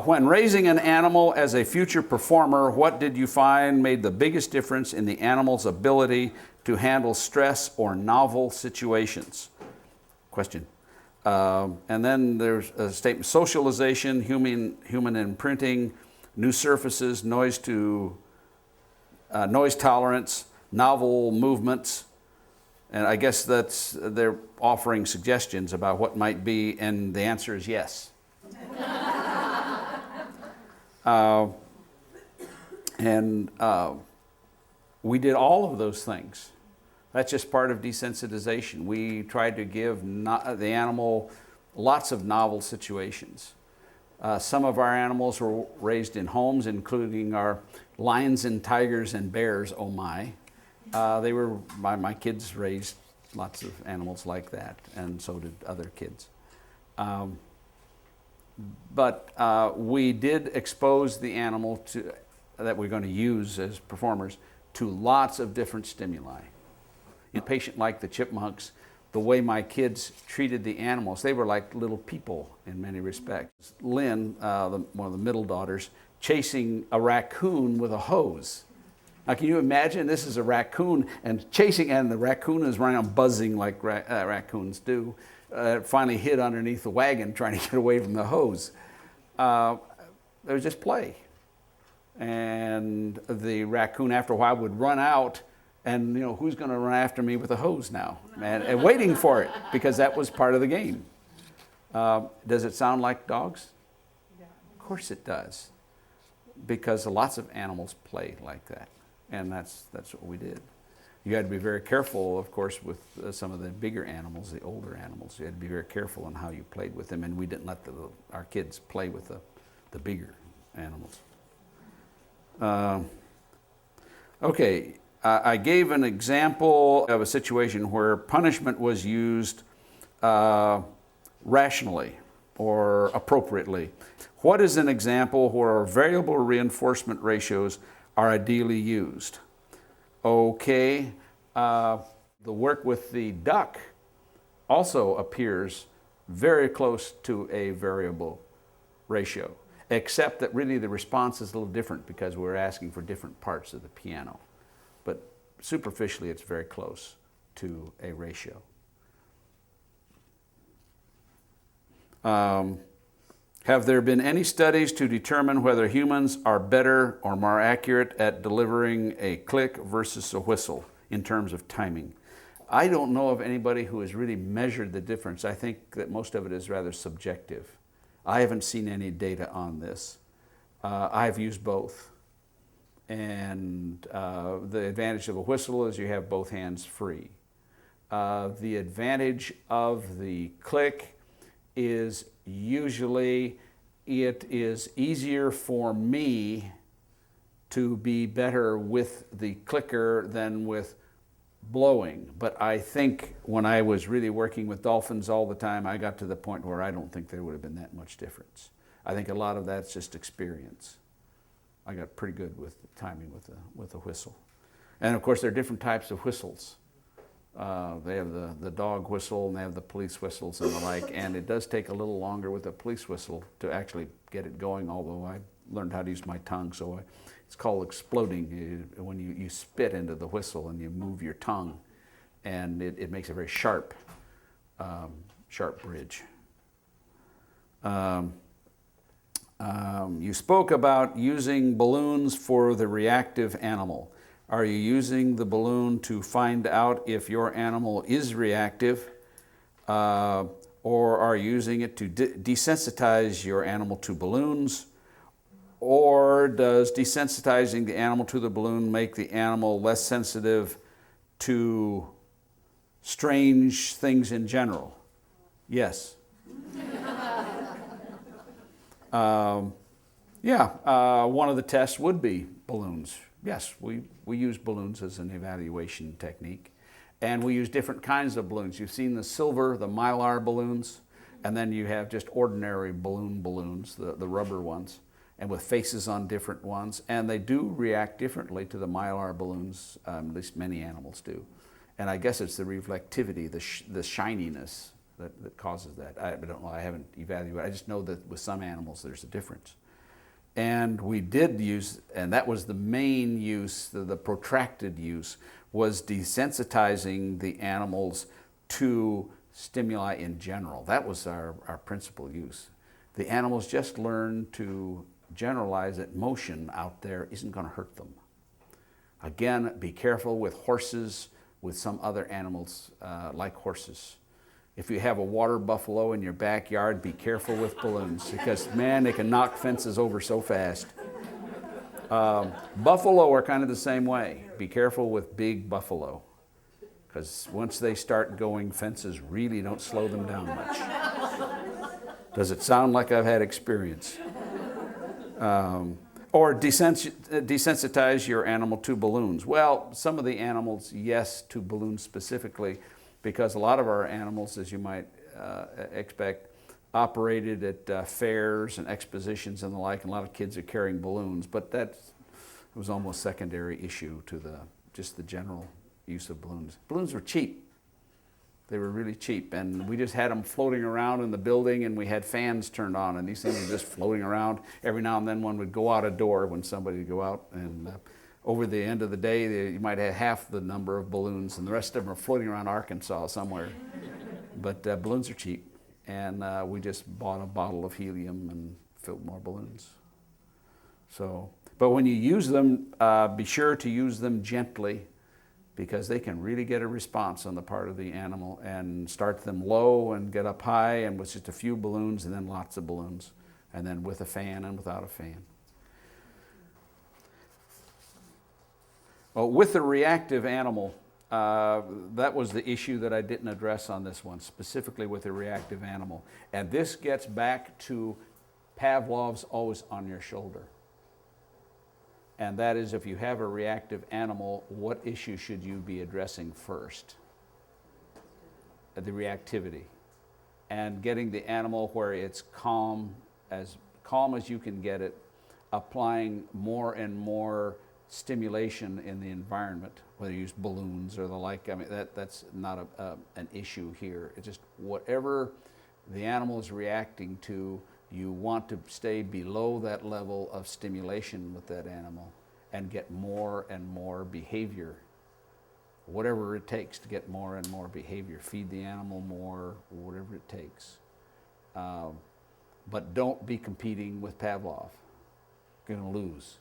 When raising an animal as a future performer, what did you find made the biggest difference in the animal's ability to handle stress or novel situations? Question. And then there's a statement: socialization, human imprinting, new surfaces, noise tolerance, novel movements. And I guess they're offering suggestions about what might be, and the answer is yes. We did all of those things. That's just part of desensitization. We tried to give the animal lots of novel situations. Some of our animals were raised in homes, including our lions and tigers and bears, oh my. My kids raised lots of animals like that, and so did other kids. But we did expose the animal that we're going to use as performers to lots of different stimuli. A patient like the chipmunks, the way my kids treated the animals, they were like little people in many respects. Lynn, one of the middle daughters, chasing a raccoon with a hose. Now, can you imagine? This is a raccoon and chasing, and the raccoon is running around buzzing like raccoons do. Finally hid underneath the wagon trying to get away from the hose. It was just play. And the raccoon, after a while, would run out, and who's going to run after me with a hose now? And waiting for it, because that was part of the game. Does it sound like dogs? Yeah. Of course it does, because lots of animals play like that, and that's what we did. You had to be very careful, of course, with some of the bigger animals, the older animals. You had to be very careful on how you played with them, and we didn't let our kids play with the bigger animals. Okay, I gave an example of a situation where punishment was used rationally or appropriately. What is an example where variable reinforcement ratios are ideally used? Okay, the work with the duck also appears very close to a variable ratio, except that really the response is a little different because we're asking for different parts of the piano. But superficially, it's very close to a ratio. Have there been any studies to determine whether humans are better or more accurate at delivering a click versus a whistle in terms of timing? I don't know of anybody who has really measured the difference. I think that most of it is rather subjective. I haven't seen any data on this. I've used both. And the advantage of a whistle is you have both hands free. The advantage of the click is usually it is easier for me to be better with the clicker than with blowing. But I think when I was really working with dolphins all the time, I got to the point where I don't think there would have been that much difference. I think a lot of that's just experience. I got pretty good with the timing with a whistle. And of course there are different types of whistles. They have the dog whistle and they have the police whistles and the like, and it does take a little longer with a police whistle to actually get it going, although I learned how to use my tongue, so it's called exploding. When you spit into the whistle and you move your tongue, and it makes a very sharp bridge. You spoke about using balloons for the reactive animal. Are you using the balloon to find out if your animal is reactive, or are you using it to desensitize your animal to balloons? Or does desensitizing the animal to the balloon make the animal less sensitive to strange things in general? Yes. One of the tests would be balloons. Yes, we use balloons as an evaluation technique. And we use different kinds of balloons. You've seen the silver, the mylar balloons, and then you have just ordinary balloons, the rubber ones, and with faces on different ones. And they do react differently to the mylar balloons, at least many animals do. And I guess it's the reflectivity, the shininess that causes that. I don't know, I haven't evaluated. I just know that with some animals there's a difference. And we did use, and that was the main use, the protracted use, was desensitizing the animals to stimuli in general. That was our principal use. The animals just learned to generalize that motion out there isn't going to hurt them. Again, be careful with horses, with some other animals like horses. If you have a water buffalo in your backyard, be careful with balloons because, man, they can knock fences over so fast. Buffalo are kind of the same way. Be careful with big buffalo because once they start going, fences really don't slow them down much. Does it sound like I've had experience? Or desensitize your animal to balloons. Well, some of the animals, yes, to balloons specifically, because a lot of our animals, as you might expect, operated at fairs and expositions and the like, and a lot of kids are carrying balloons, but that was almost secondary issue to just the general use of balloons. Balloons were cheap. They were really cheap, and we just had them floating around in the building, and we had fans turned on, and these things were just floating around. Every now and then one would go out a door when somebody would go out, and over the end of the day, you might have half the number of balloons, and the rest of them are floating around Arkansas somewhere. But balloons are cheap, and we just bought a bottle of helium and filled more balloons. So, but when you use them, be sure to use them gently, because they can really get a response on the part of the animal, and start them low and get up high and with just a few balloons and then lots of balloons, and then with a fan and without a fan. Well, with the reactive animal, that was the issue that I didn't address on this one, specifically with the reactive animal. And this gets back to Pavlov's always on your shoulder. And that is, if you have a reactive animal, what issue should you be addressing first? The reactivity. And getting the animal where it's calm as you can get it, applying more and more stimulation in the environment, whether you use balloons or the like. I mean, that's not an issue here. It's just whatever the animal is reacting to, you want to stay below that level of stimulation with that animal and get more and more behavior, whatever it takes to get more and more behavior. Feed the animal more, whatever it takes. But don't be competing with Pavlov. You're going to lose.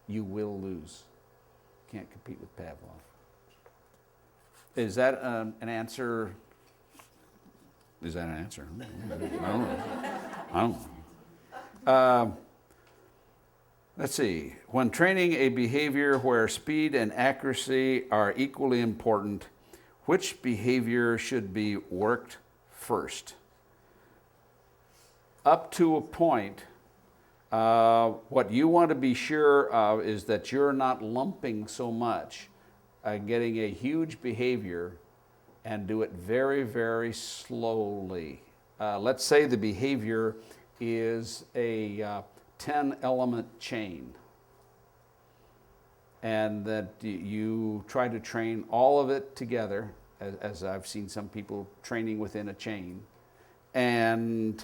You will lose. Can't compete with Pavlov. Is that an answer? Is that an answer? I don't know. Let's see. When training a behavior where speed and accuracy are equally important, which behavior should be worked first? Up to a point, what you want to be sure of is that you're not lumping so much, getting a huge behavior and do it very, very slowly. Let's say the behavior is a 10-element chain, and that you try to train all of it together, as I've seen some people training within a chain, and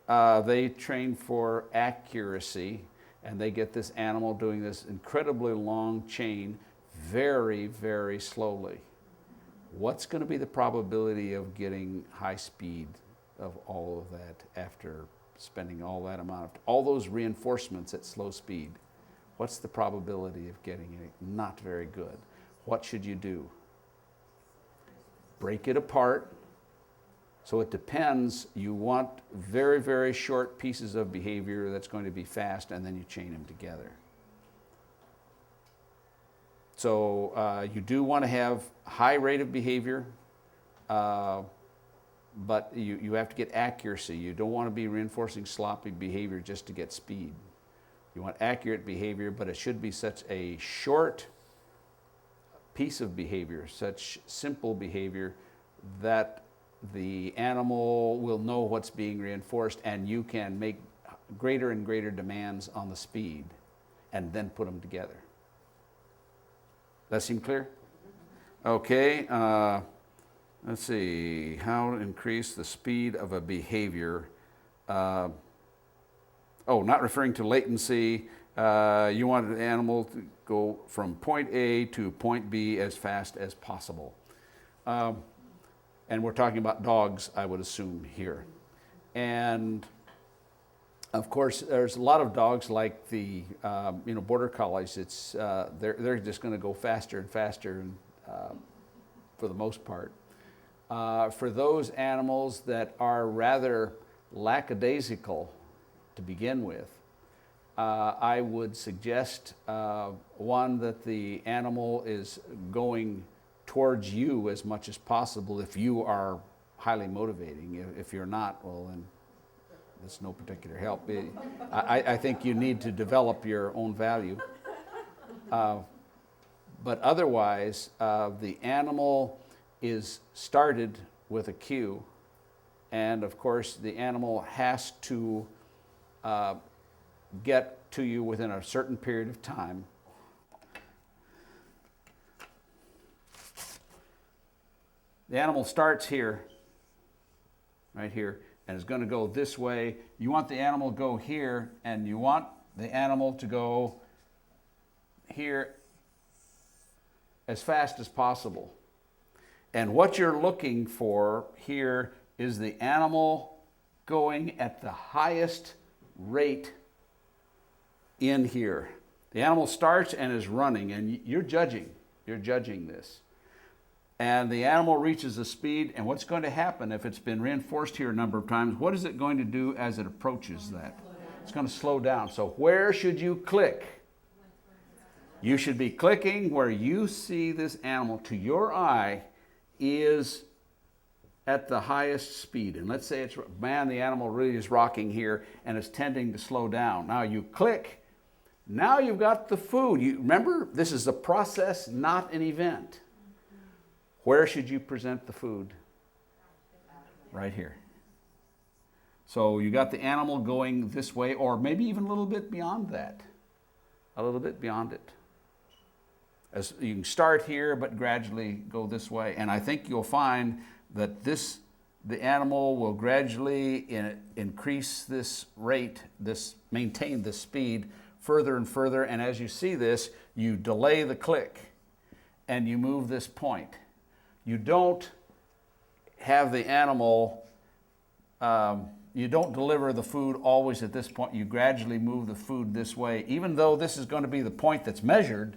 they train for accuracy, and they get this animal doing this incredibly long chain very, very slowly. What's going to be the probability of getting high speed of all of that after spending all that amount of, all those reinforcements at slow speed? What's the probability of getting it? Not very good. What should you do? Break it apart. So it depends. You want very, very short pieces of behavior that's going to be fast, and then you chain them together. So you do want to have high rate of behavior, but you have to get accuracy. You don't want to be reinforcing sloppy behavior just to get speed. You want accurate behavior, but it should be such a short piece of behavior, such simple behavior, that the animal will know what's being reinforced, and you can make greater and greater demands on the speed and then put them together. That seem clear? Okay, let's see, how to increase the speed of a behavior. not referring to latency. You want the animal to go from point A to point B as fast as possible. And we're talking about dogs, I would assume, here. And of course, there's a lot of dogs like the border collies. It's they're just going to go faster and faster, and for the most part. For those animals that are rather lackadaisical to begin with, I would suggest one, that the animal is going towards you as much as possible if you are highly motivating. If you're not, well, then it's no particular help. I think you need to develop your own value. But otherwise, the animal is started with a cue, and of course the animal has to get to you within a certain period of time. The animal starts here, right here, and is going to go this way. You want the animal to go here, and you want the animal to go here as fast as possible. And what you're looking for here is the animal going at the highest rate in here. The animal starts and is running, and you're judging this. And the animal reaches a speed, and what's going to happen if it's been reinforced here a number of times, what is it going to do as it approaches that? It's going to slow down. So where should you click? You should be clicking where you see this animal, to your eye, is at the highest speed. And let's say the animal really is rocking here and is tending to slow down. Now you click. Now you've got the food. Remember, this is a process, not an event. Where should you present the food? Right here. So you got the animal going this way, or maybe even a little bit beyond that. A little bit beyond it. As you can start here, but gradually go this way. And I think you'll find that the animal will gradually increase this rate, maintain this speed further and further. And as you see this, you delay the click and you move this point. You don't have the animal, you don't deliver the food always at this point. You gradually move the food this way. Even though this is going to be the point that's measured,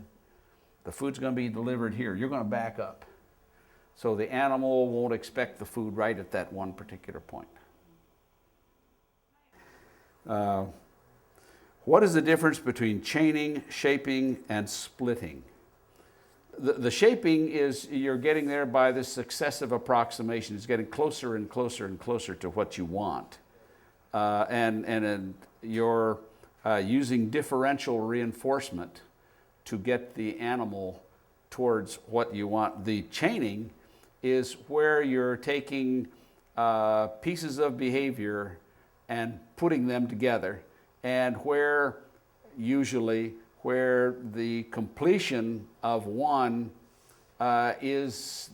the food's going to be delivered here. You're going to back up. So the animal won't expect the food right at that one particular point. What is the difference between chaining, shaping, and splitting? The shaping is you're getting there by this successive approximation. It's getting closer and closer and closer to what you want. And you're using differential reinforcement to get the animal towards what you want. The chaining is where you're taking pieces of behavior and putting them together, and where the completion of one leads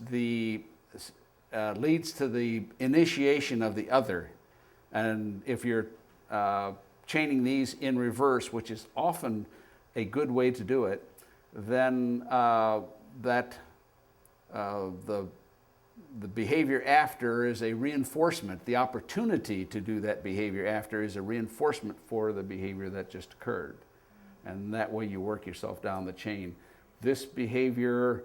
to the initiation of the other. And if you're chaining these in reverse, which is often a good way to do it, then the behavior after is a reinforcement. The opportunity to do that behavior after is a reinforcement for the behavior that just occurred. And that way you work yourself down the chain. This behavior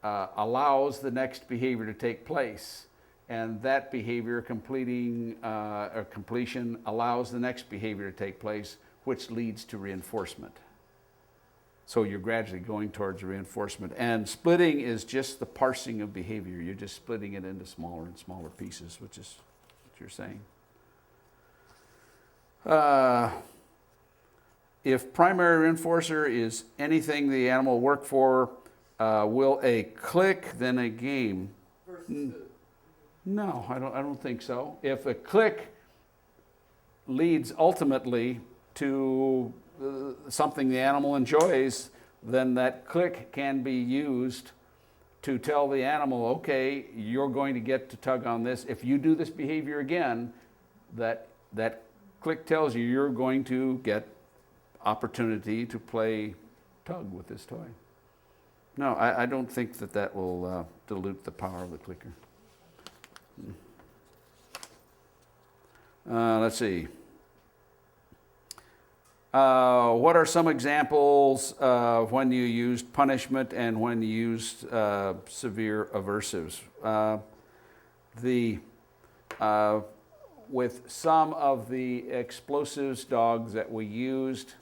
allows the next behavior to take place. And that behavior completion allows the next behavior to take place, which leads to reinforcement. So you're gradually going towards reinforcement. And splitting is just the parsing of behavior. You're just splitting it into smaller and smaller pieces, which is what you're saying. If primary reinforcer is anything the animal will work for, will a click then a game? No, I don't think so. If a click leads ultimately to something the animal enjoys, then that click can be used to tell the animal, okay, you're going to get to tug on this. If you do this behavior again, that click tells you you're going to get opportunity to play tug with this toy. No, I don't think that that will dilute the power of the clicker. Let's see. What are some examples of when you used punishment and when you used severe aversives? With some of the explosives dogs that we used,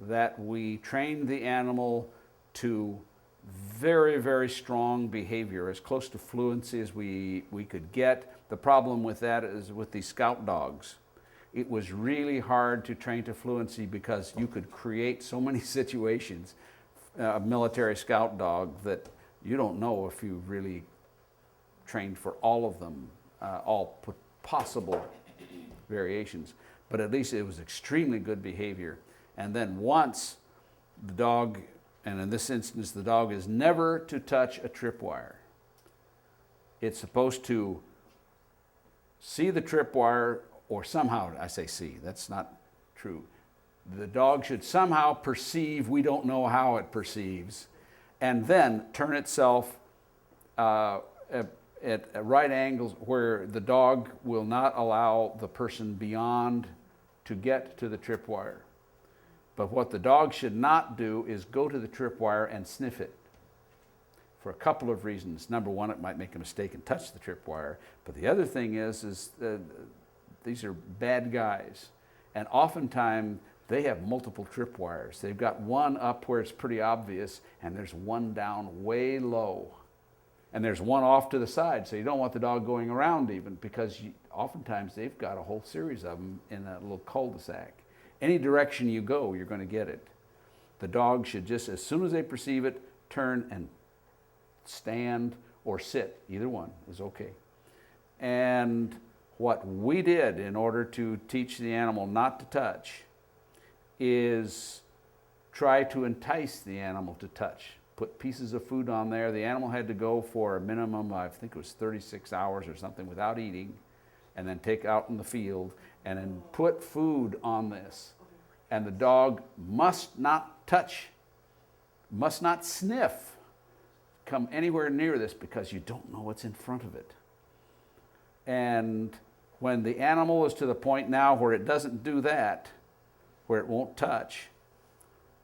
that we trained the animal to very, very strong behavior, as close to fluency as we could get. The problem with that is with the scout dogs. It was really hard to train to fluency because you could create so many situations, a military scout dog, that you don't know if you really trained for all of them, all possible variations. But at least it was extremely good behavior. And then once the dog, and in this instance the dog is never to touch a tripwire. It's supposed to see the tripwire, or somehow, I say see, that's not true. The dog should somehow perceive, we don't know how it perceives, and then turn itself at right angles where the dog will not allow the person beyond to get to the tripwire. But what the dog should not do is go to the tripwire and sniff it, for a couple of reasons. Number one, it might make a mistake and touch the tripwire. But the other thing is these are bad guys. And oftentimes they have multiple tripwires. They've got one up where it's pretty obvious, and there's one down way low. And there's one off to the side, so you don't want the dog going around even, because oftentimes they've got a whole series of them in a little cul-de-sac. Any direction you go, you're going to get it. The dog should just, as soon as they perceive it, turn and stand or sit. Either one is okay. And what we did in order to teach the animal not to touch is try to entice the animal to touch. Put pieces of food on there. The animal had to go for a minimum, I think it was 36 hours or something, without eating, and then take out in the field, and then put food on this. And the dog must not touch, must not sniff, come anywhere near this, because you don't know what's in front of it. And when the animal is to the point now where it doesn't do that, where it won't touch,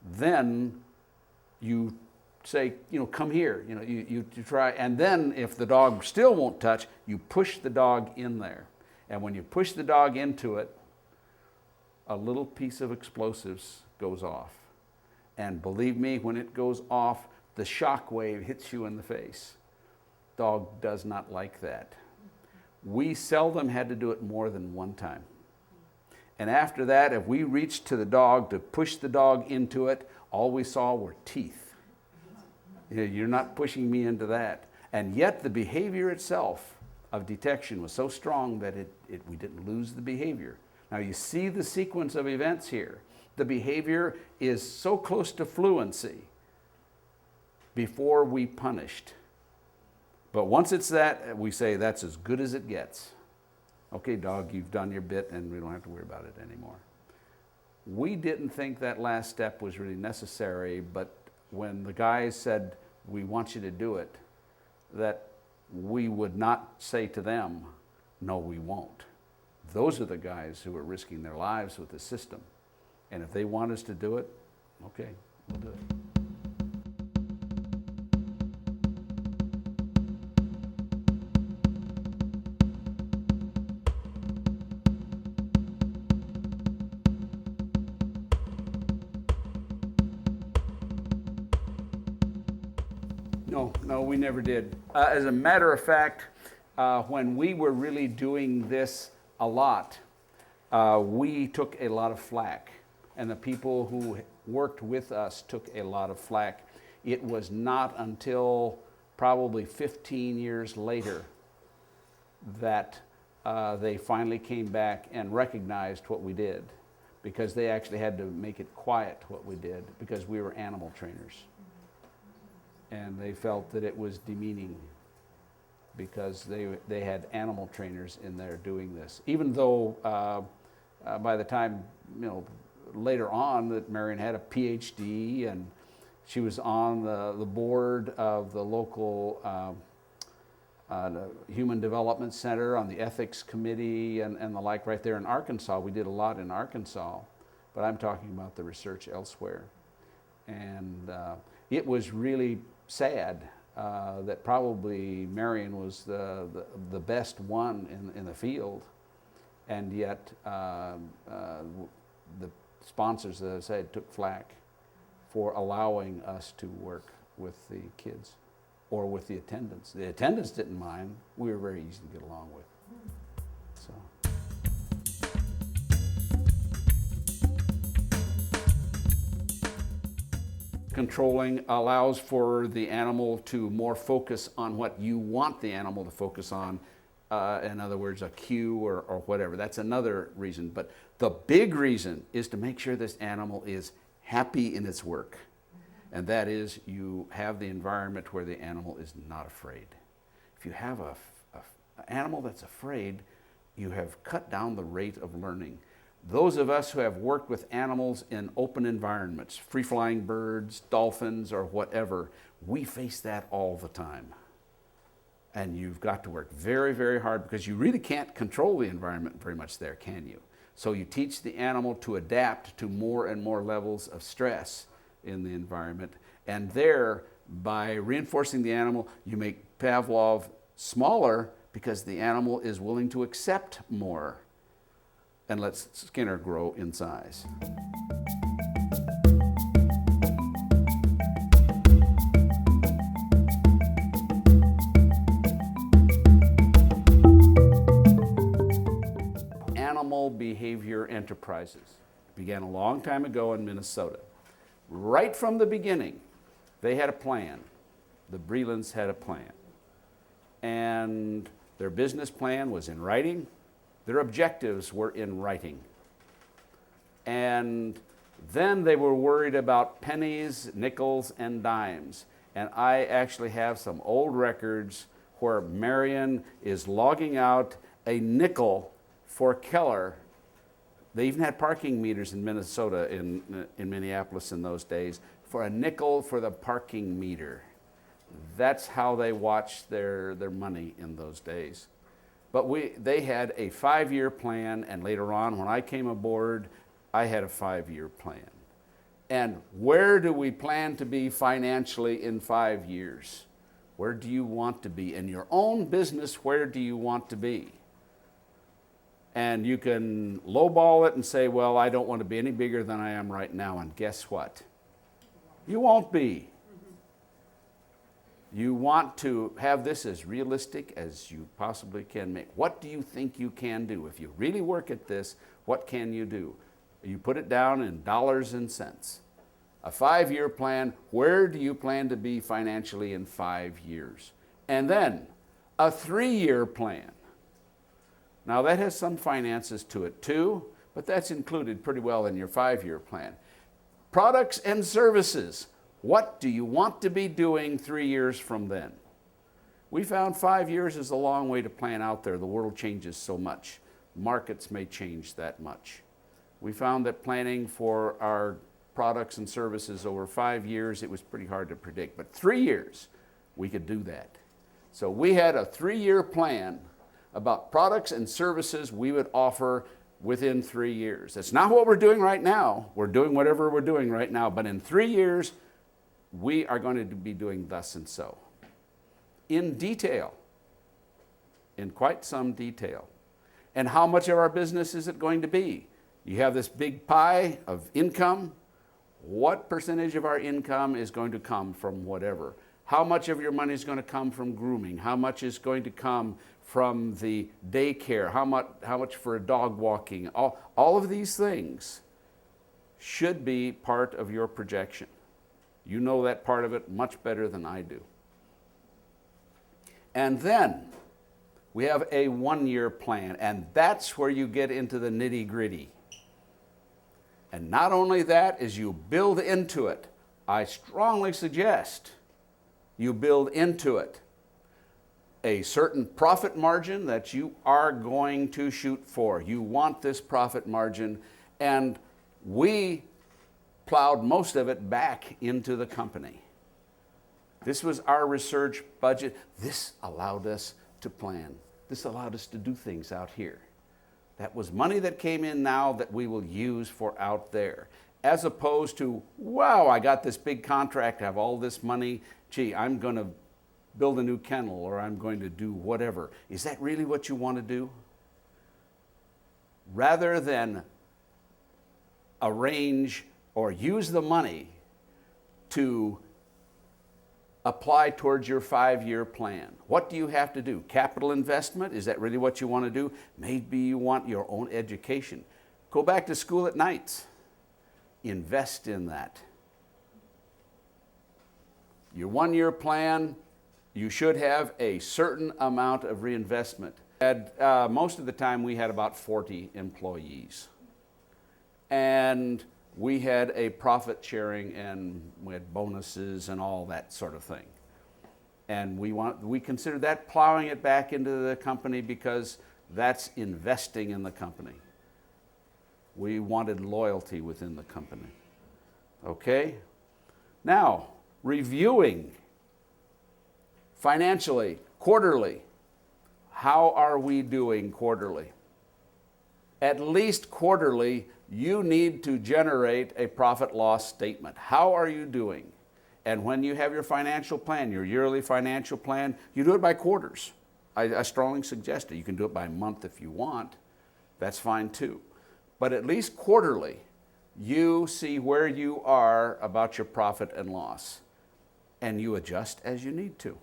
then you say, come here, you try. And then if the dog still won't touch, you push the dog in there. And when you push the dog into it, a little piece of explosives goes off. And believe me, when it goes off, the shock wave hits you in the face. Dog does not like that. We seldom had to do it more than one time. And after that, if we reached to the dog to push the dog into it, all we saw were teeth. You're not pushing me into that. And yet the behavior itself of detection was so strong that we didn't lose the behavior. Now you see the sequence of events here. The behavior is so close to fluency before we punished. But once it's that, we say that's as good as it gets. Okay, dog, you've done your bit and we don't have to worry about it anymore. We didn't think that last step was really necessary, but when the guys said, we want you to do it, that we would not say to them, no, we won't. Those are the guys who are risking their lives with the system. And if they want us to do it, okay, we'll do it. No, we never did. As a matter of fact, when we were really doing this a lot, we took a lot of flack, and the people who worked with us took a lot of flack. It was not until probably 15 years later that they finally came back and recognized what we did, because they actually had to make it quiet what we did, because we were animal trainers. And they felt that it was demeaning because they had animal trainers in there doing this. Even though by the time, later on that Marion had a PhD, and she was on the board of the local the Human Development Center, on the ethics committee and the like right there in Arkansas. We did a lot in Arkansas, but I'm talking about the research elsewhere. And it was really sad that probably Marion was the best one in the field, and yet the sponsors, as I said, took flack for allowing us to work with the kids or with the attendants. The attendants didn't mind. We were very easy to get along with. So. Controlling allows for the animal to more focus on what you want the animal to focus on. In other words, a cue or whatever. That's another reason. But the big reason is to make sure this animal is happy in its work. And that is, you have the environment where the animal is not afraid. If you have an animal that's afraid, you have cut down the rate of learning. Those of us who have worked with animals in open environments, free-flying birds, dolphins, or whatever, we face that all the time. And you've got to work very, very hard, because you really can't control the environment very much there, can you? So you teach the animal to adapt to more and more levels of stress in the environment. And there, by reinforcing the animal, you make Pavlov smaller, because the animal is willing to accept more and lets Skinner grow in size. Animal behavior enterprises began a long time ago in Minnesota. Right from the beginning, they had a plan. The Brelands had a plan. And their business plan was in writing. Their objectives were in writing. And then they were worried about pennies, nickels, and dimes. And I actually have some old records where Marion is logging out a nickel for Keller. They even had parking meters in Minnesota, in Minneapolis in those days, for a nickel for the parking meter. That's how they watched their money in those days. But they had a 5-year plan, and later on, when I came aboard, I had a 5-year plan. And where do we plan to be financially in 5 years? Where do you want to be? In your own business, where do you want to be? And you can lowball it and say, well, I don't want to be any bigger than I am right now. And guess what? You won't be. You want to have this as realistic as you possibly can make. What do you think you can do? If you really work at this, what can you do? You put it down in dollars and cents. A 5-year plan, where do you plan to be financially in 5 years? And then a 3-year plan. Now that has some finances to it too, but that's included pretty well in your 5-year plan. Products and services. What do you want to be doing 3 years from then? We found 5 years is a long way to plan out there. The world changes so much. Markets may change that much. We found that planning for our products and services over 5 years, it was pretty hard to predict. But 3 years, we could do that. So we had a 3-year plan about products and services we would offer within 3 years. That's not what we're doing right now. We're doing whatever we're doing right now. But in 3 years, we are going to be doing thus and so. In detail. In quite some detail. And how much of our business is it going to be? You have this big pie of income. What percentage of our income is going to come from whatever? How much of your money is going to come from grooming? How much is going to come from the daycare? How much for dog walking? All of these things should be part of your projection. You know that part of it much better than I do. And then we have a 1-year plan, and that's where you get into the nitty-gritty. And not only that, as you build into it, I strongly suggest you build into it a certain profit margin that you are going to shoot for. You want this profit margin, and we plowed most of it back into the company. This was our research budget. This allowed us to plan. This allowed us to do things out here. That was money that came in now that we will use for out there. As opposed to, wow, I got this big contract, I have all this money, gee, I'm going to build a new kennel or I'm going to do whatever. Is that really what you want to do? Rather than arrange or use the money to apply towards your 5-year plan. What do you have to do? Capital investment? Is that really what you want to do? Maybe you want your own education. Go back to school at nights. Invest in that. Your 1-year plan, you should have a certain amount of reinvestment. Most of the time we had about 40 employees. And we had a profit sharing and we had bonuses and all that sort of thing. And we considered that plowing it back into the company because that's investing in the company. We wanted loyalty within the company. Okay? Now, reviewing financially, quarterly. How are we doing quarterly? At least quarterly, you need to generate a profit loss statement. How are you doing? And when you have your financial plan, your yearly financial plan, you do it by quarters. I strongly suggest it. You can do it by month if you want. That's fine too. But at least quarterly, you see where you are about your profit and loss. And you adjust as you need to.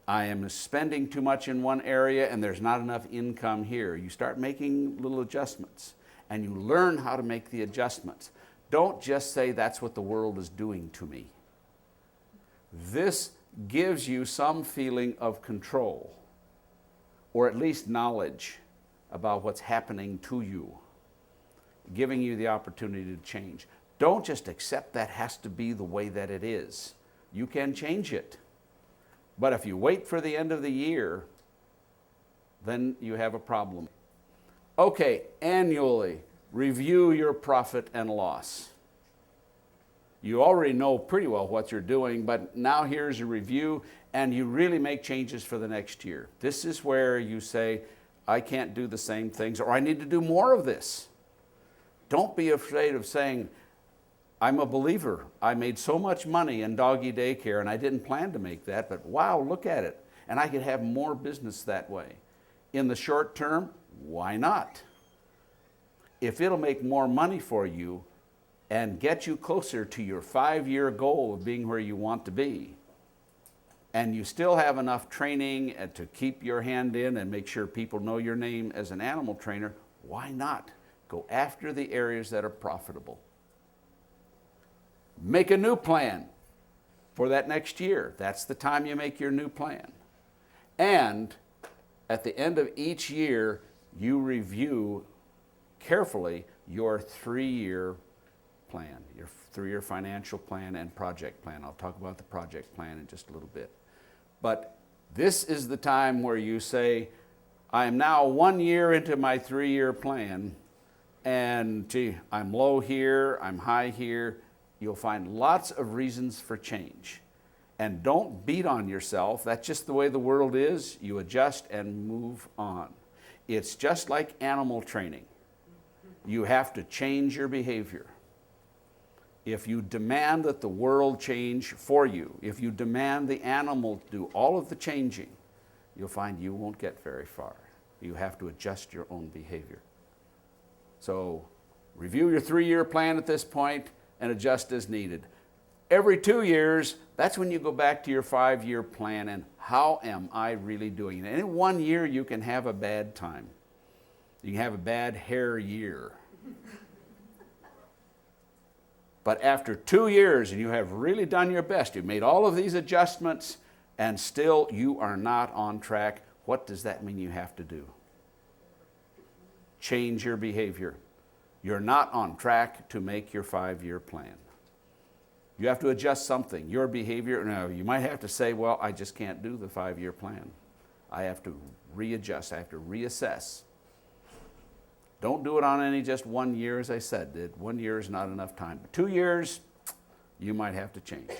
I am spending too much in one area and there's not enough income here. You start making little adjustments and you learn how to make the adjustments. Don't just say that's what the world is doing to me. This gives you some feeling of control or at least knowledge about what's happening to you, giving you the opportunity to change. Don't just accept that has to be the way that it is. You can change it. But if you wait for the end of the year, then you have a problem. Okay, annually, review your profit and loss. You already know pretty well what you're doing, but now here's a review, and you really make changes for the next year. This is where you say, I can't do the same things, or I need to do more of this. Don't be afraid of saying, I'm a believer. I made so much money in doggy daycare and I didn't plan to make that, but wow, look at it. And I could have more business that way. In the short term, why not? If it'll make more money for you and get you closer to your 5-year goal of being where you want to be, and you still have enough training to keep your hand in and make sure people know your name as an animal trainer, why not? Go after the areas that are profitable. Make a new plan for that next year. That's the time you make your new plan. And at the end of each year, you review carefully your 3-year plan, your 3-year financial plan and project plan. I'll talk about the project plan in just a little bit. But this is the time where you say, I am now 1 year into my 3-year plan, and gee, I'm low here, I'm high here. You'll find lots of reasons for change. And don't beat on yourself. That's just the way the world is. You adjust and move on. It's just like animal training. You have to change your behavior. If you demand that the world change for you, if you demand the animal do all of the changing, you'll find you won't get very far. You have to adjust your own behavior. So review your 3-year plan at this point and adjust as needed. Every 2 years, that's when you go back to your 5-year plan and how am I really doing? And in 1 year, you can have a bad time. You can have a bad hair year. But after 2 years, and you have really done your best, you've made all of these adjustments, and still you are not on track, what does that mean you have to do? Change your behavior. You're not on track to make your 5-year plan. You have to adjust something. Your behavior, no, you might have to say, well, I just can't do the 5-year plan. I have to readjust. I have to reassess. Don't do it on any just 1 year, as I said. 1 year is not enough time. 2 years, you might have to change.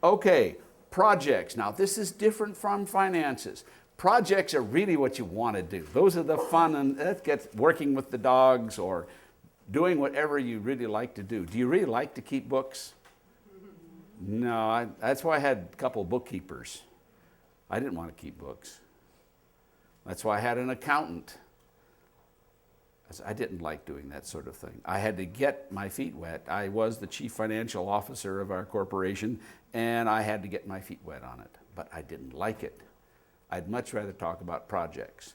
Okay, projects. Now, this is different from finances. Projects are really what you want to do. Those are the fun, and that gets working with the dogs or doing whatever you really like to do. Do you really like to keep books? No, that's why I had a couple bookkeepers. I didn't want to keep books. That's why I had an accountant. I didn't like doing that sort of thing. I had to get my feet wet. I was the chief financial officer of our corporation, and I had to get my feet wet on it. But I didn't like it. I'd much rather talk about projects.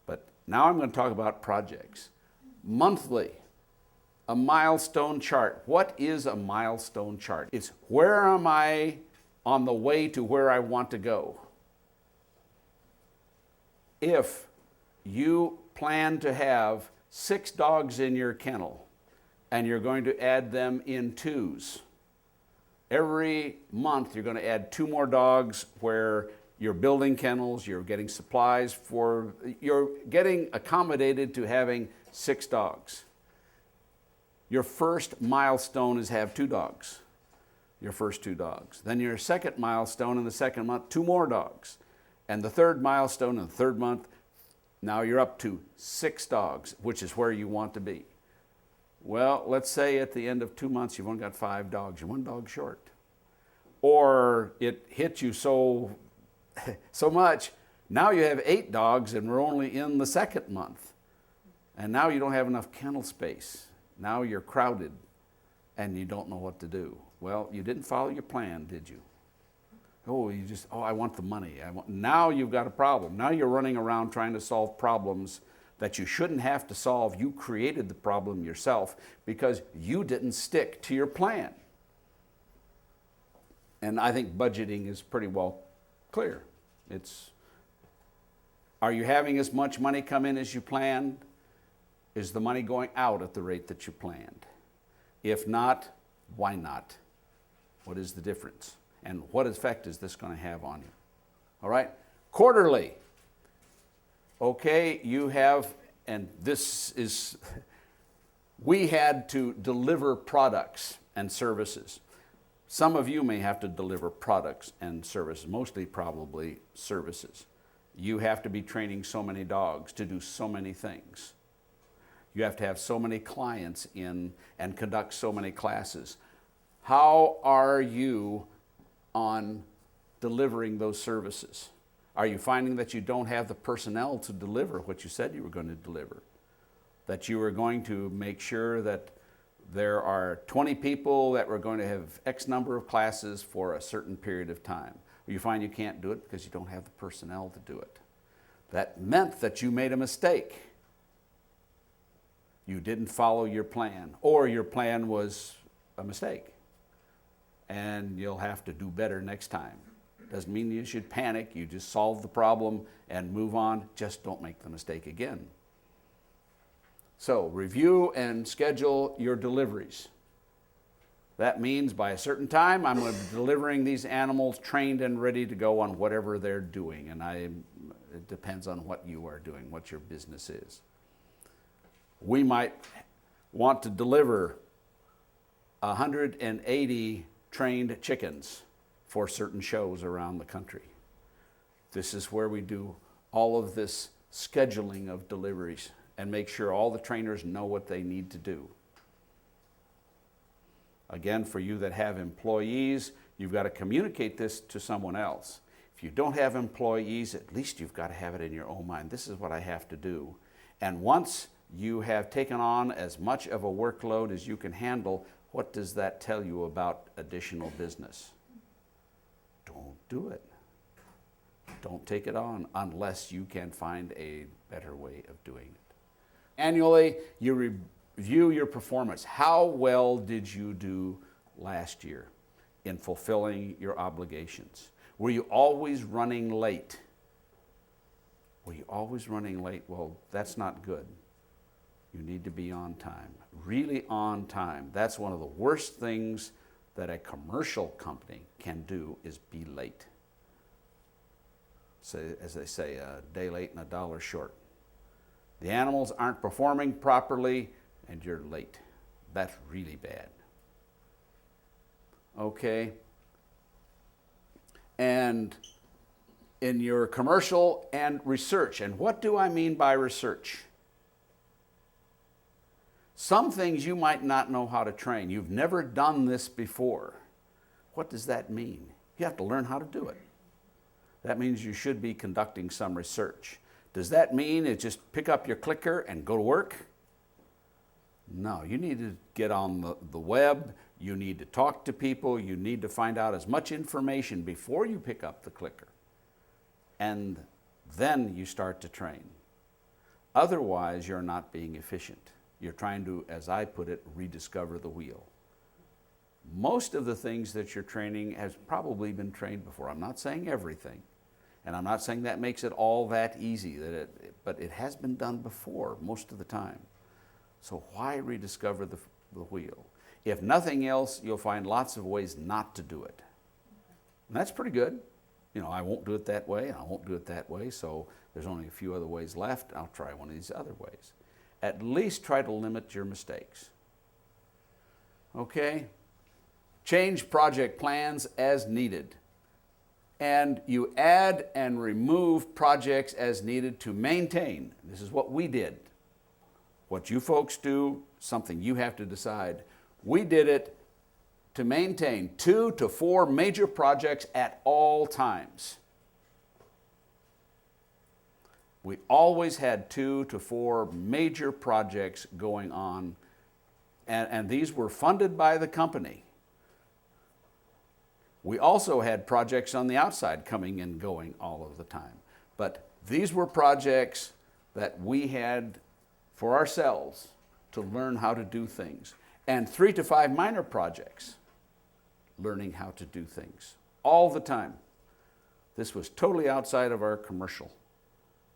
But now I'm going to talk about projects. Monthly, a milestone chart. What is a milestone chart? It's where am I on the way to where I want to go. If you plan to have 6 dogs in your kennel and you're going to add them in 2s, every month you're going to add 2 more dogs where you're building kennels, you're getting supplies for, you're getting accommodated to having 6 dogs. Your first milestone is have 2 dogs, your first 2 dogs. Then your second milestone in the second month, 2 more dogs. And the third milestone in the third month, now you're up to 6 dogs, which is where you want to be. Well, let's say at the end of 2 months, you've only got 5 dogs. You're 1 dog short. Or it hit you so much, now you have 8 dogs and we're only in the second month. And now you don't have enough kennel space. Now you're crowded and you don't know what to do. Well, you didn't follow your plan, did you? I want the money. Now you've got a problem. Now you're running around trying to solve problems that you shouldn't have to solve. You created the problem yourself because you didn't stick to your plan. And I think budgeting is pretty well clear. Are you having as much money come in as you planned? Is the money going out at the rate that you planned? If not, why not? What is the difference? And what effect is this going to have on you? All right? Quarterly. Okay, you have, and this is, we had to deliver products and services. Some of you may have to deliver products and services, mostly probably services. You have to be training so many dogs to do so many things. You have to have so many clients in and conduct so many classes. How are you on delivering those services? Are you finding that you don't have the personnel to deliver what you said you were going to deliver? That you were going to make sure that there are 20 people that were going to have X number of classes for a certain period of time. Or you find you can't do it because you don't have the personnel to do it. That meant that you made a mistake. You didn't follow your plan, or your plan was a mistake. And you'll have to do better next time. Doesn't mean you should panic. You just solve the problem and move on. Just don't make the mistake again. So review and schedule your deliveries. That means by a certain time, I'm going to be delivering these animals trained and ready to go on whatever they're doing. And it depends on what you are doing, what your business is. We might want to deliver 180 trained chickens for certain shows around the country. This is where we do all of this scheduling of deliveries and make sure all the trainers know what they need to do. Again, for you that have employees, you've got to communicate this to someone else. If you don't have employees, at least you've got to have it in your own mind. This is what I have to do. And once you have taken on as much of a workload as you can handle, what does that tell you about additional business? Don't do it. Don't take it on unless you can find a better way of doing it. Annually, you review your performance. How well did you do last year in fulfilling your obligations? Were you always running late? Were you always running late? Well, that's not good. You need to be on time, really on time. That's one of the worst things that a commercial company can do is be late. So, as they say, a day late and a dollar short. The animals aren't performing properly and you're late. That's really bad. Okay? And in your commercial and research, and what do I mean by research? Some things you might not know how to train. You've never done this before. What does that mean? You have to learn how to do it. That means you should be conducting some research. Does that mean it's just pick up your clicker and go to work? No, you need to get on the web. You need to talk to people. You need to find out as much information before you pick up the clicker. And then you start to train. Otherwise, you're not being efficient. You're trying to, as I put it, rediscover the wheel. Most of the things that you're training has probably been trained before. I'm not saying everything, and I'm not saying that makes it all that easy, but it has been done before most of the time. So why rediscover the wheel? If nothing else, you'll find lots of ways not to do it. And that's pretty good. You know, I won't do it that way, and I won't do it that way, so there's only a few other ways left. I'll try one of these other ways. At least try to limit your mistakes. Okay? Change project plans as needed. And you add and remove projects as needed to maintain. This is what we did. What you folks do, something you have to decide. We did it to maintain 2 to 4 major projects at all times. We always had 2 to 4 major projects going on, and these were funded by the company. We also had projects on the outside coming and going all of the time. But these were projects that we had for ourselves to learn how to do things. And 3 to 5 minor projects, learning how to do things all the time. This was totally outside of our commercial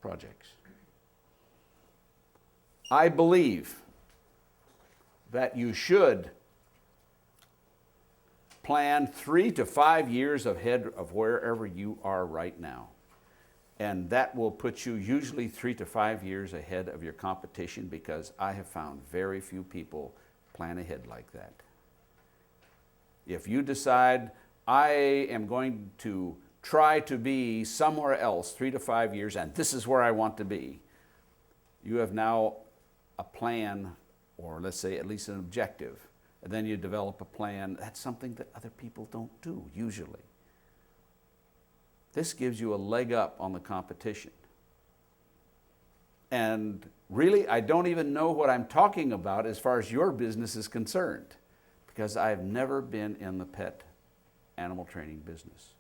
projects. I believe that you should plan 3 to 5 years ahead of wherever you are right now. And that will put you usually 3 to 5 years ahead of your competition, because I have found very few people plan ahead like that. If you decide, I am going to try to be somewhere else 3 to 5 years, and this is where I want to be, you have now a plan, or let's say at least an objective, and then you develop a plan. That's something that other people don't do usually. This gives you a leg up on the competition. And really, I don't even know what I'm talking about as far as your business is concerned, because I've never been in the pet animal training business.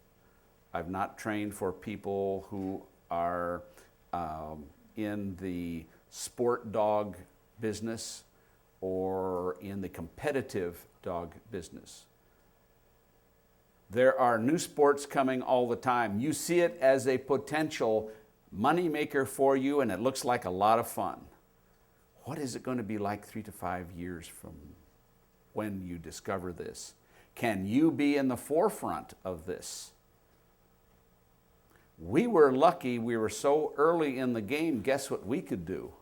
I've not trained for people who are in the sport dog business or in the competitive dog business. There are new sports coming all the time. You see it as a potential money maker for you, and it looks like a lot of fun. What is it going to be like 3 to 5 years from when you discover this? Can you be in the forefront of this? We were lucky we were so early in the game. Guess what we could do?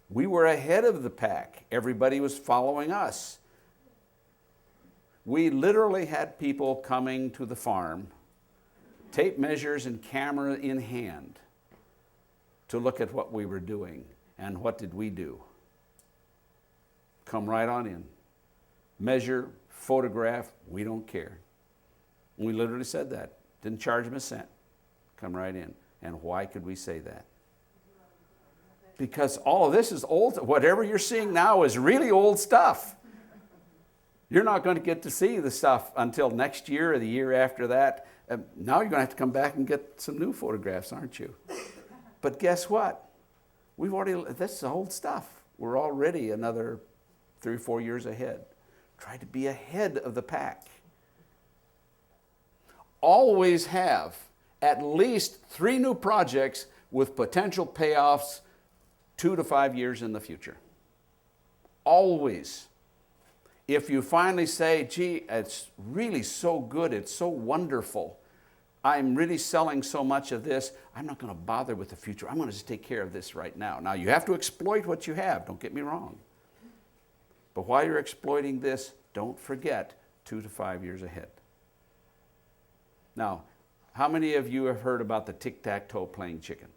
We were ahead of the pack. Everybody was following us. We literally had people coming to the farm, tape measures and camera in hand, to look at what we were doing. And what did we do? Come right on in. Measure, photograph, we don't care. We literally said that. Didn't charge them a cent. Come right in. And why could we say that? Because all of this is old. Whatever you're seeing now is really old stuff. You're not going to get to see the stuff until next year or the year after that. Now you're going to have to come back and get some new photographs, aren't you? But guess what? That's the old stuff. We're already another 3 or 4 years ahead. Try to be ahead of the pack. Always have at least 3 new projects with potential payoffs 2 to 5 years in the future. Always. If you finally say, gee, it's really so good, it's so wonderful, I'm really selling so much of this, I'm not going to bother with the future. I'm going to just take care of this right now. Now, you have to exploit what you have, don't get me wrong. But while you're exploiting this, don't forget 2 to 5 years ahead. Now, how many of you have heard about the tic-tac-toe playing chickens?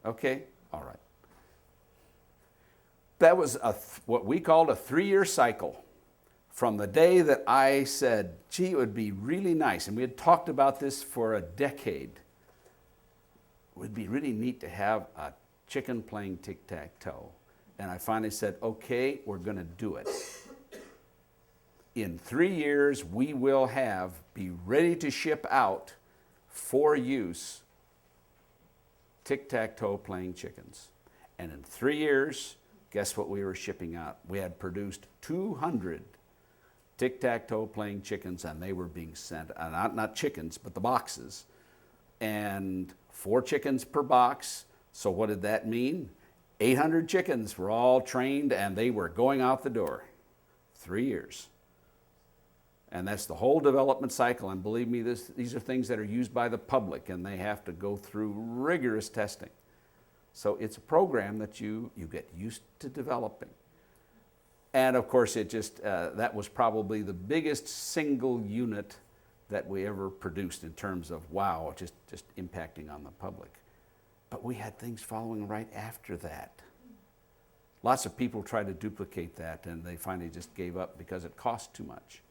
Okay, all right. That was what we called a 3-year cycle. From the day that I said, gee, it would be really nice, and we had talked about this for a decade. It would be really neat to have a chicken playing tic-tac-toe. And I finally said, okay, we're going to do it. In 3 years, we will be ready to ship out for use tic-tac-toe playing chickens. And in 3 years, guess what we were shipping out? We had produced 200 tic-tac-toe playing chickens, and they were being sent, not chickens, but the boxes. And 4 chickens per box. So what did that mean? 800 chickens were all trained, and they were going out the door. 3 years. And that's the whole development cycle. And believe me, these are things that are used by the public, and they have to go through rigorous testing. So it's a program that you get used to developing. And of course, that was probably the biggest single unit that we ever produced in terms of, wow, just impacting on the public. But we had things following right after that. Lots of people tried to duplicate that, and they finally just gave up because it cost too much.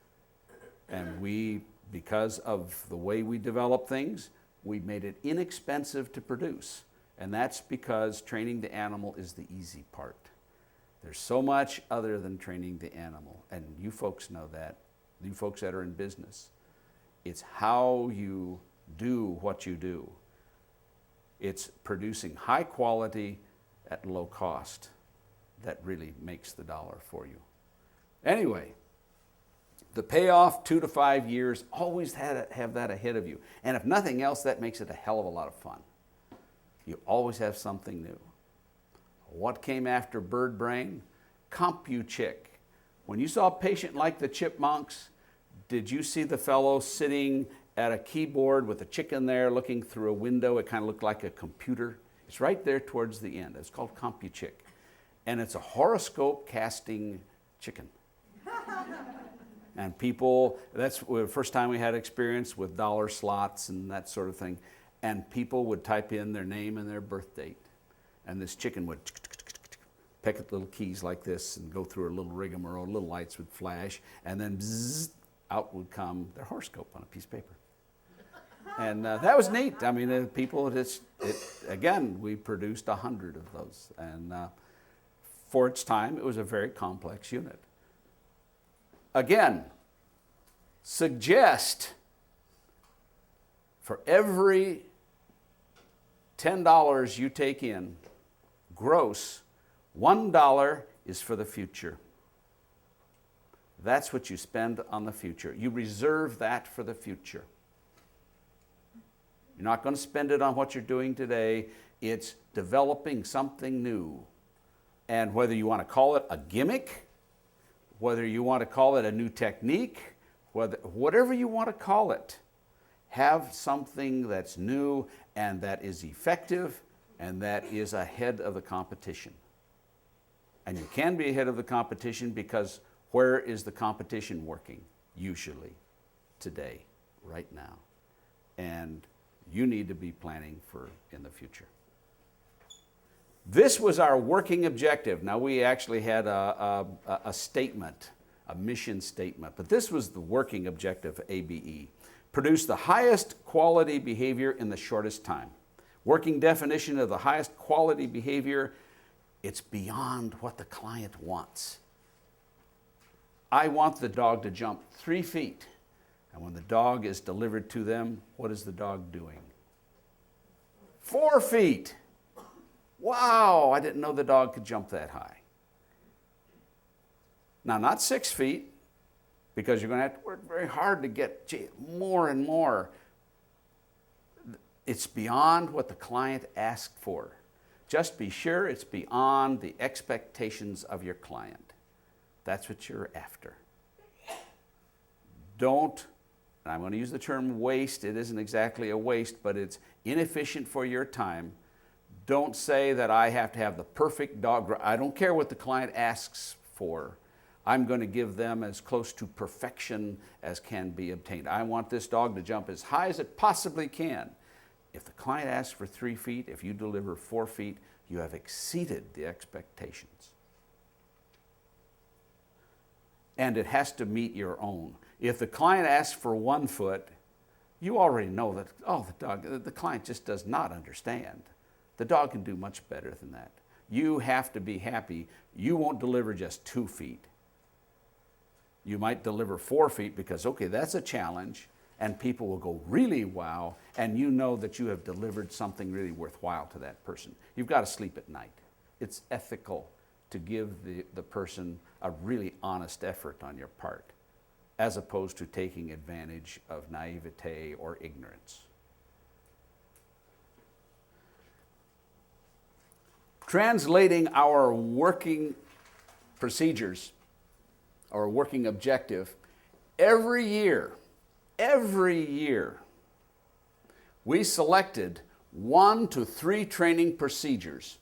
And because of the way we develop things, we made it inexpensive to produce. And that's because training the animal is the easy part. There's so much other than training the animal. And you folks know that, you folks that are in business. It's how you do what you do. It's producing high quality at low cost that really makes the dollar for you. Anyway, the payoff, 2 to 5 years, always have that ahead of you. And if nothing else, that makes it a hell of a lot of fun. You always have something new. What came after bird brain? CompuChick. When you saw a patient like the chipmunks, did you see the fellow sitting at a keyboard with a chicken there looking through a window? It kind of looked like a computer. It's right there towards the end. It's called CompuChick. And it's a horoscope casting chicken. And people, that's the first time we had experience with dollar slots and that sort of thing. And people would type in their name and their birth date. And this chicken would peck at little keys like this and go through a little rigmarole, little lights would flash, and then bzzz, out would come their horoscope on a piece of paper. And that was neat. I mean, people, again, we produced 100 of those. And for its time, it was a very complex unit. Again, suggest for every $10 you take in, gross, $1 is for the future. That's what you spend on the future. You reserve that for the future. You're not going to spend it on what you're doing today. It's developing something new. And whether you want to call it a gimmick, whether you want to call it a new technique, whatever you want to call it, have something that's new and that is effective and that is ahead of the competition. And you can be ahead of the competition because where is the competition working? Usually today, right now. And you need to be planning for in the future. This was our working objective. Now we actually had a statement, a mission statement, but this was the working objective, ABE. Produce the highest quality behavior in the shortest time. Working definition of the highest quality behavior, it's beyond what the client wants. I want the dog to jump 3 feet. And when the dog is delivered to them, what is the dog doing? 4 feet. Wow, I didn't know the dog could jump that high. Now, not 6 feet, because you're going to have to work very hard to get more and more. It's beyond what the client asked for. Just be sure it's beyond the expectations of your client. That's what you're after. Don't, and I'm going to use the term waste. It isn't exactly a waste, but it's inefficient for your time. Don't say that I have to have the perfect dog. I don't care what the client asks for. I'm going to give them as close to perfection as can be obtained. I want this dog to jump as high as it possibly can. If the client asks for 3 feet, if you deliver 4 feet, you have exceeded the expectations. And it has to meet your own. If the client asks for 1 foot, you already know that, oh, the client just does not understand. The dog can do much better than that. You have to be happy. You won't deliver just 2 feet. You might deliver 4 feet because, okay, that's a challenge, and people will go really wow, and you know that you have delivered something really worthwhile to that person. You've got to sleep at night. It's ethical to give the person a really honest effort on your part, as opposed to taking advantage of naivete or ignorance. Translating our working procedures, our working objective, every year, we selected 1 to 3 training procedures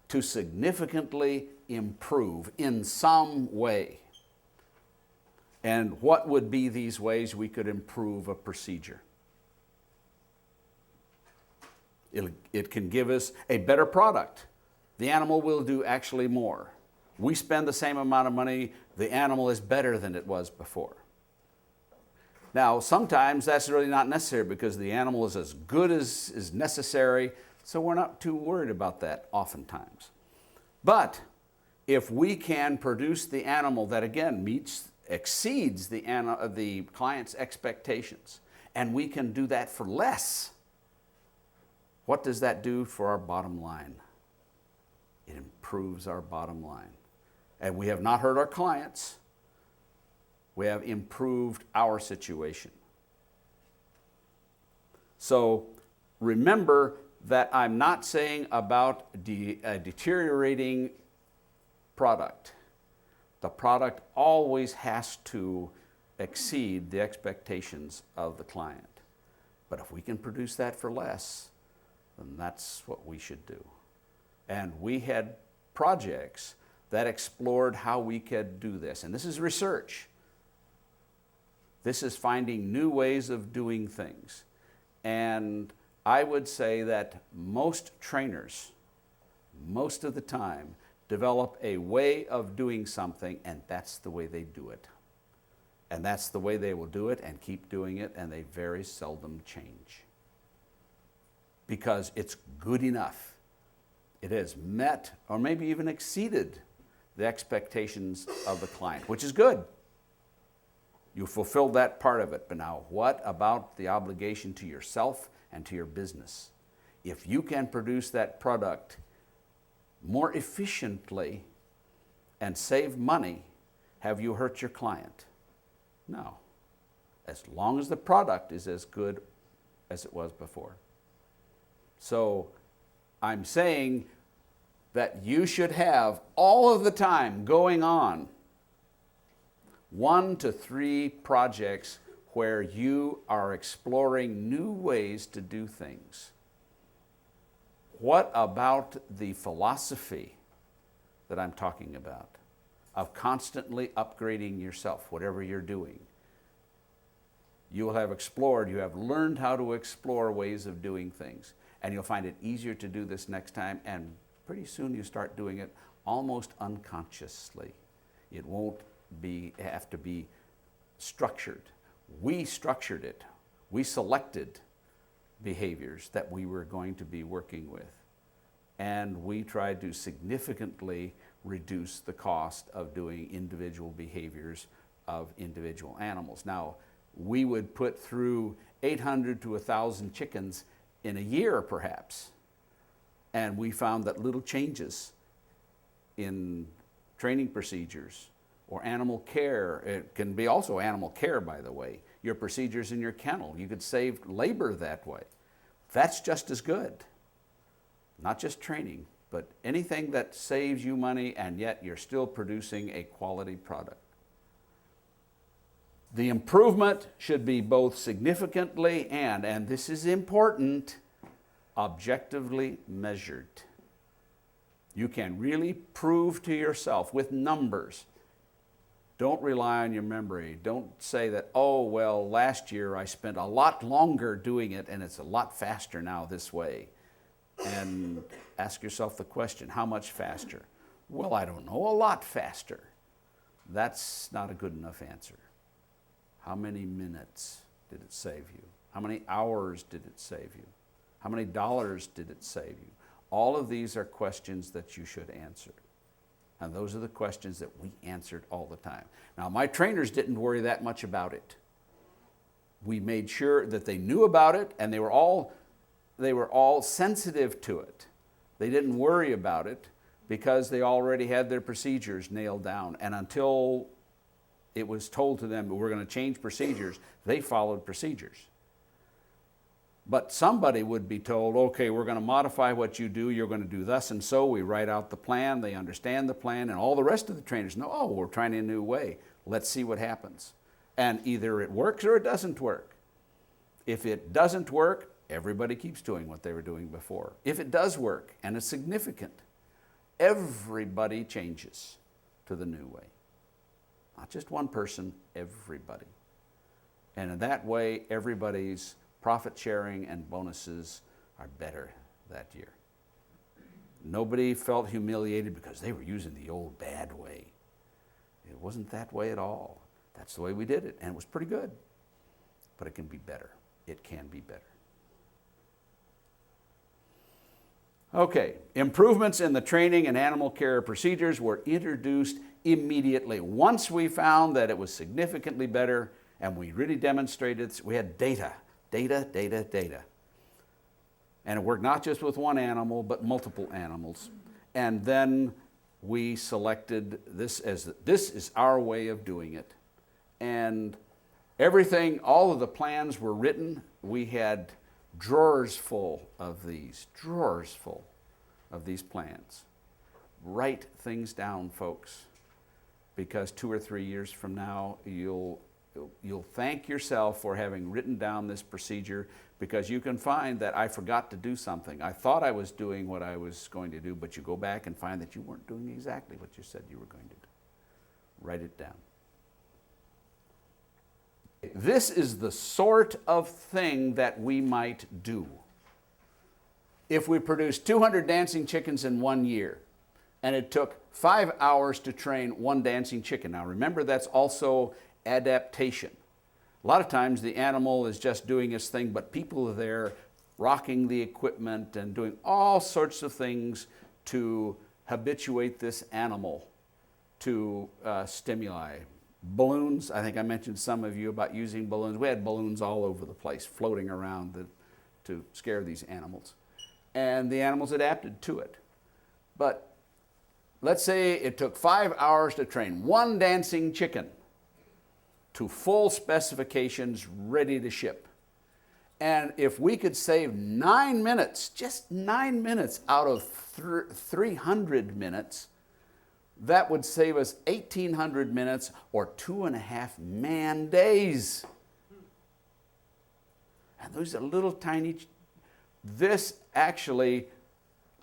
to significantly improve in some way. And what would be these ways we could improve a procedure? It can give us a better product. The animal will do actually more. We spend the same amount of money, the animal is better than it was before. Now, sometimes that's really not necessary because the animal is as good as is necessary, so we're not too worried about that oftentimes. But if we can produce the animal that, again, exceeds the client's expectations, and we can do that for less, what does that do for our bottom line? It improves our bottom line. And we have not hurt our clients. We have improved our situation. So remember that I'm not saying about a deteriorating product. The product always has to exceed the expectations of the client. But if we can produce that for less, then that's what we should do. And we had projects that explored how we could do this. And this is research. This is finding new ways of doing things. And I would say that most trainers, most of the time, develop a way of doing something, and that's the way they do it. And that's the way they will do it and keep doing it, and they very seldom change. Because it's good enough. It has met or maybe even exceeded the expectations of the client, which is good. You fulfilled that part of it. But now, what about the obligation to yourself and to your business? If you can produce that product more efficiently and save money, have you hurt your client? No. As long as the product is as good as it was before. So I'm saying that you should have all of the time going on 1 to 3 projects where you are exploring new ways to do things. What about the philosophy that I'm talking about of constantly upgrading yourself, whatever you're doing? You will have explored, you have learned how to explore ways of doing things, and you'll find it easier to do this next time, and pretty soon you start doing it almost unconsciously. It won't have to be structured. We structured it. We selected behaviors that we were going to be working with. And we tried to significantly reduce the cost of doing individual behaviors of individual animals. Now, we would put through 800 to 1,000 chickens in a year, perhaps. And we found that little changes in training procedures or animal care, it can be also animal care, by the way, your procedures in your kennel, you could save labor that way. That's just as good. Not just training, but anything that saves you money and yet you're still producing a quality product. The improvement should be both significantly and this is important, objectively measured. You can really prove to yourself with numbers. Don't rely on your memory. Don't say that, oh, well, last year I spent a lot longer doing it and it's a lot faster now this way. And ask yourself the question, how much faster? Well, I don't know, a lot faster. That's not a good enough answer. How many minutes did it save you? How many hours did it save you? How many dollars did it save you? All of these are questions that you should answer. And those are the questions that we answered all the time. Now, my trainers didn't worry that much about it. We made sure that they knew about it, and they were all sensitive to it. They didn't worry about it because they already had their procedures nailed down. And until it was told to them, we're going to change procedures, they followed procedures. But somebody would be told, okay, we're going to modify what you do, you're going to do thus and so. We write out the plan, they understand the plan, and all the rest of the trainers know, oh, we're trying a new way. Let's see what happens. And either it works or it doesn't work. If it doesn't work, everybody keeps doing what they were doing before. If it does work and it's significant, everybody changes to the new way. Not just one person, everybody. And in that way, everybody's profit sharing and bonuses are better that year. Nobody felt humiliated because they were using the old bad way. It wasn't that way at all. That's the way we did it, and it was pretty good. But it can be better. It can be better. Okay, improvements in the training and animal care procedures were introduced immediately. Once we found that it was significantly better, and we really demonstrated, we had data. And it worked not just with one animal, but multiple animals. And then we selected this as, this is our way of doing it. And everything, all of the plans were written. We had drawers full of these plans. Write things down, folks, because 2 or 3 years from now, you'll thank yourself for having written down this procedure, because you can find that I forgot to do something. I thought I was doing what I was going to do, but you go back and find that you weren't doing exactly what you said you were going to do. Write it down. This is the sort of thing that we might do. If we produced 200 dancing chickens in 1 year, and it took 5 hours to train one dancing chicken. Now remember, that's also adaptation. A lot of times the animal is just doing its thing, but people are there rocking the equipment and doing all sorts of things to habituate this animal to stimuli. Balloons, I think I mentioned some of you about using balloons. We had balloons all over the place floating around to scare these animals. And the animals adapted to it. But let's say it took 5 hours to train one dancing chicken to full specifications, ready to ship. And if we could save 9 minutes, just 9 minutes out of 300 minutes, that would save us 1,800 minutes or 2.5 man days. And those are little tiny, this actually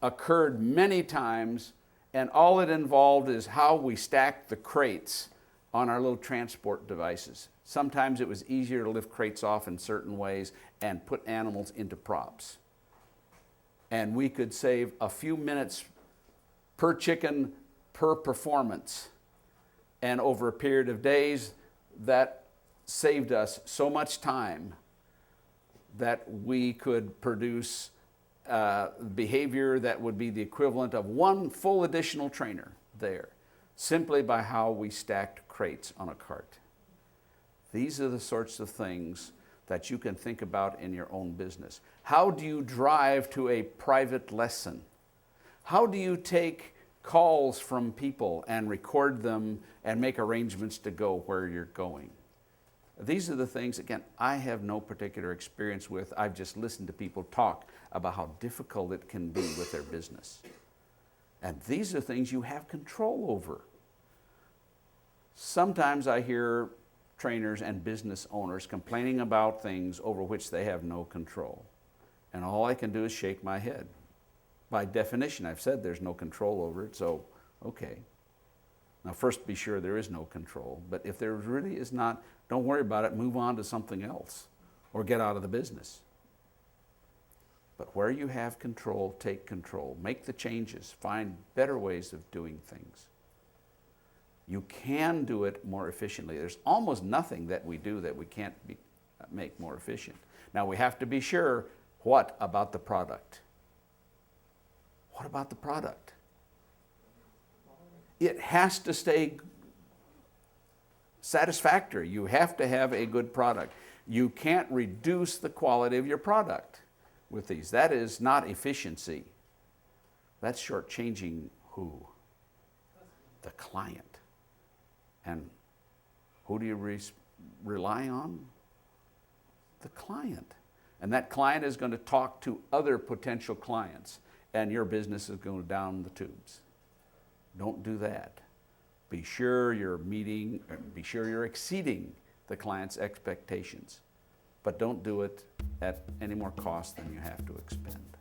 occurred many times, and all it involved is how we stacked the crates on our little transport devices. Sometimes it was easier to lift crates off in certain ways and put animals into props. And we could save a few minutes per chicken per performance. And over a period of days, that saved us so much time that we could produce behavior that would be the equivalent of one full additional trainer there, simply by how we stacked crates on a cart. These are the sorts of things that you can think about in your own business. How do you drive to a private lesson? How do you take calls from people and record them and make arrangements to go where you're going? These are the things, again, I have no particular experience with. I've just listened to people talk about how difficult it can be with their business. And these are things you have control over. Sometimes I hear trainers and business owners complaining about things over which they have no control. And all I can do is shake my head. By definition, I've said there's no control over it, so okay. Now first be sure there is no control, but if there really is not, don't worry about it, move on to something else or get out of the business. But where you have control, take control. Make the changes. Find better ways of doing things. You can do it more efficiently. There's almost nothing that we do that we can't make more efficient. Now we have to be sure, what about the product? What about the product? It has to stay satisfactory. You have to have a good product. You can't reduce the quality of your product with these. That is not efficiency. That's shortchanging who? The client. And who do you rely on? The client. And that client is going to talk to other potential clients, and your business is going down the tubes. Don't do that. Be sure you're exceeding the client's expectations, but don't do it at any more cost than you have to expend.